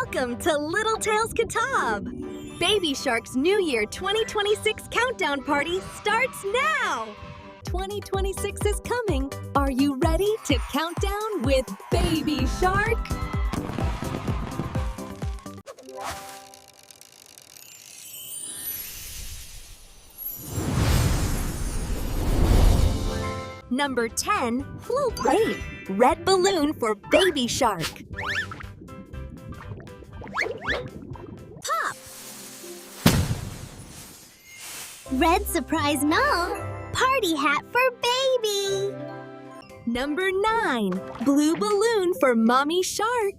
Welcome to Little Tails Kitab! Baby Shark's New Year 2026 countdown party starts now! 2026 is coming. Are you ready to count down with Baby Shark? Number 10, float rate. Red balloon for Baby Shark. Pop. Red surprise no. Party hat for baby. Number 9, blue balloon for Mommy Shark.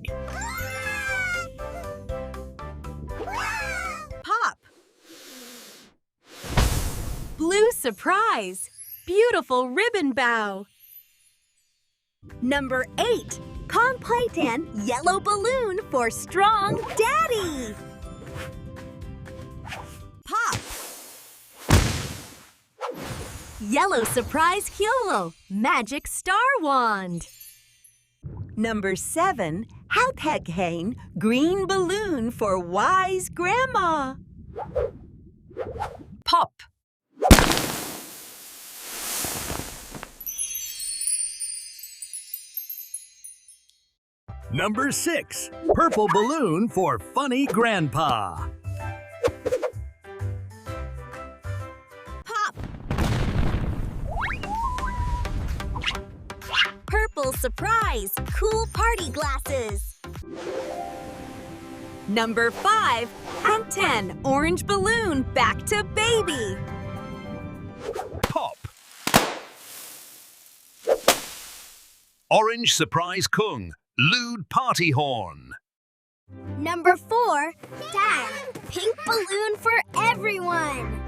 Pop. Blue surprise. Beautiful ribbon bow. Number 8, Complaytan yellow balloon for Strong Daddy. Pop. Yellow surprise Hyolo magic star wand. Number 7, Halpheghain green balloon for Wise Grandma. Pop. Number 6, purple balloon for Funny Grandpa. Pop. Purple surprise, cool party glasses. Number 5, and 10, orange balloon back to baby. Pop. Orange surprise Kung. Lewd party horn. Number 4, Dad. Pink balloon for everyone.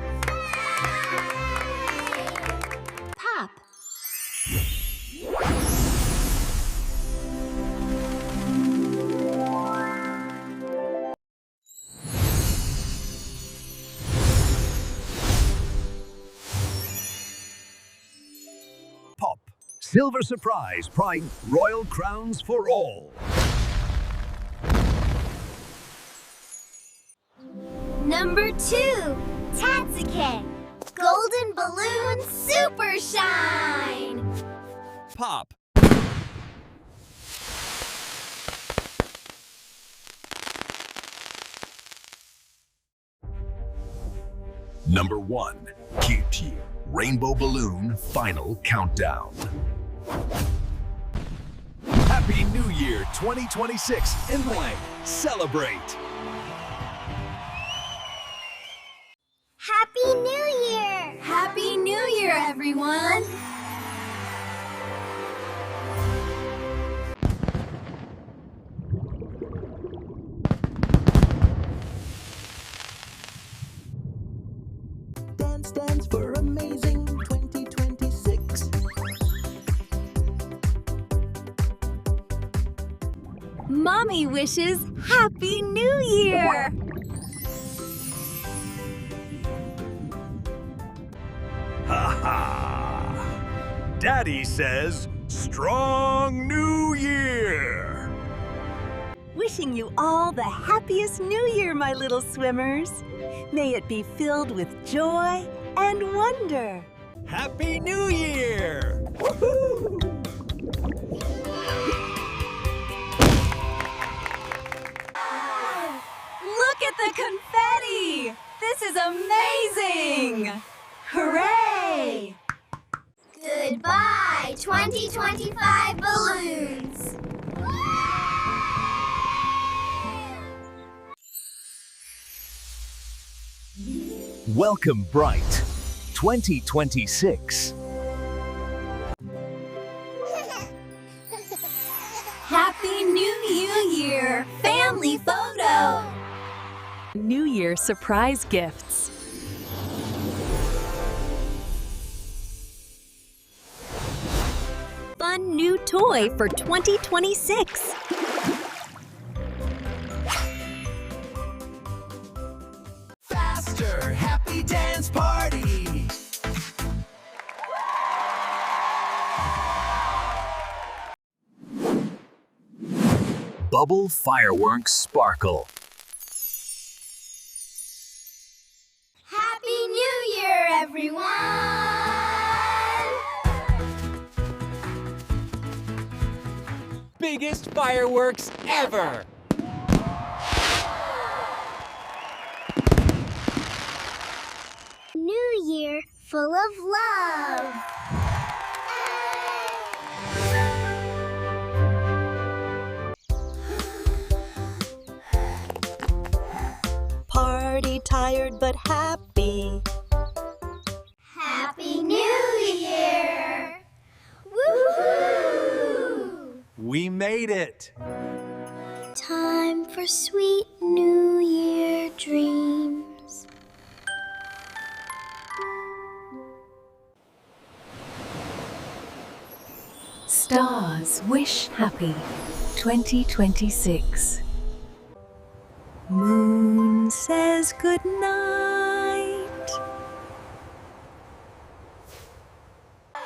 Pop. Pop. Silver surprise pride royal crowns for all. Number 2, Tatsuke. Golden balloon super shine. Pop. Number 1, Kyuchi rainbow balloon final countdown. Happy New Year 2026 in blank. Celebrate. Happy New Year. Happy New Year, everyone! Dance for amazing 2026. Mommy wishes Happy New Year! Ha ha! Daddy says, Strong New Year! Wishing you all the happiest New Year, my little swimmers. May it be filled with joy and wonder. Happy New Year! Woohoo! Look at the confetti! This is amazing! Hooray! Goodbye, 2025 balloons. Welcome, Bright 2026. Happy New Year! Family photo! New Year surprise gifts. Fun new toy for 2026. Faster, happy dance party. bubble fireworks sparkle. Happy New Year, everyone! Biggest fireworks ever! New Year full of love. Party tired but happy. Happy New Year! Woohoo! We made it! Time for sweet New Year dreams. Stars wish happy 2026. Moon says good night.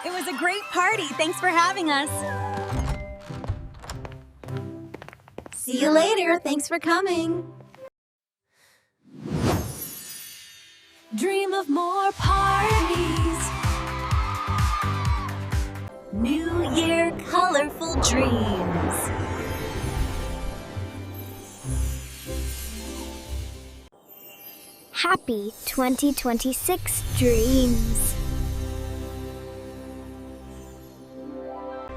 It was a great party. Thanks for having us. See you later. Thanks for coming. Dream of more parties. New Year colorful dreams. Happy 2026 dreams.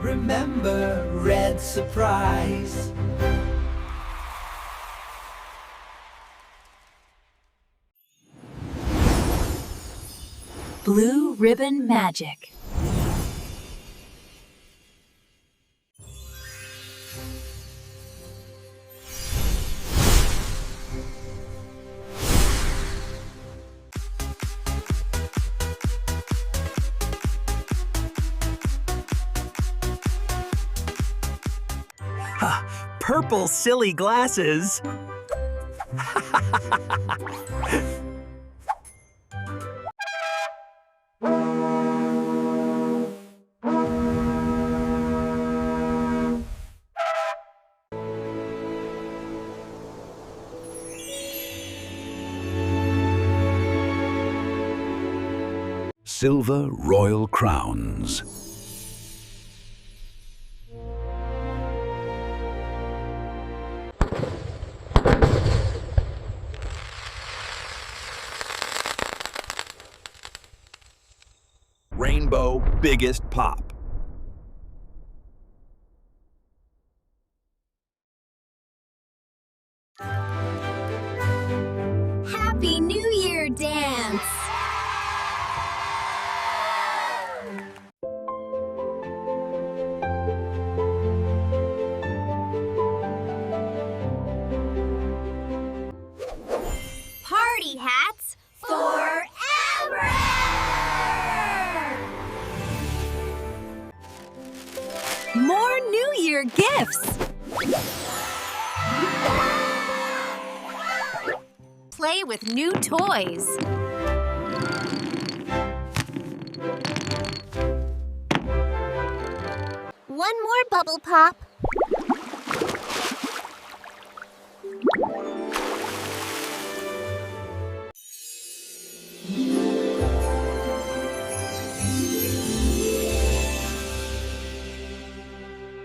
Remember red surprise. Blue ribbon magic. Purple silly glasses. Silver royal crowns. Rainbow biggest pop. Happy New Year dance. Party hats forever! More New Year gifts. Play with new toys. One more bubble pop.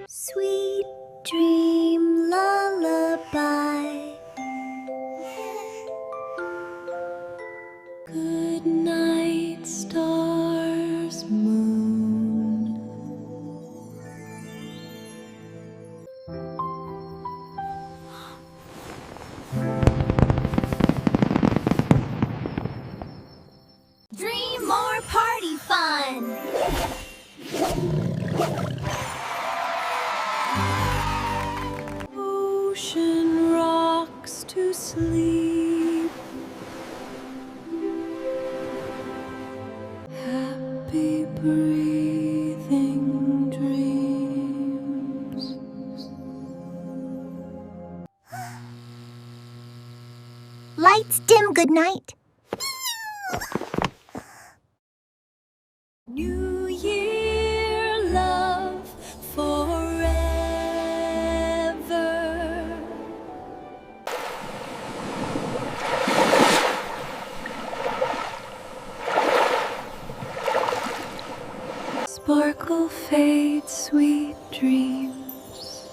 Sweet dream lullaby. Good night, stars, moon. Dream more party fun. Ocean rocks to sleep. Happy breathing dreams. Lights dim goodnight. New Year love forever. fate, sweet dreams.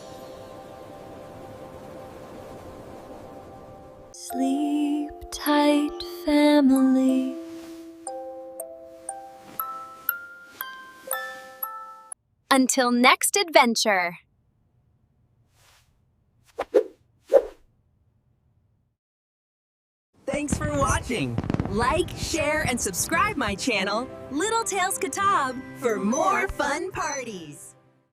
Sleep tight, family. Until next adventure. Thanks for watching. Like, share, and subscribe my channel, Little Tales Kitab, for more fun parties.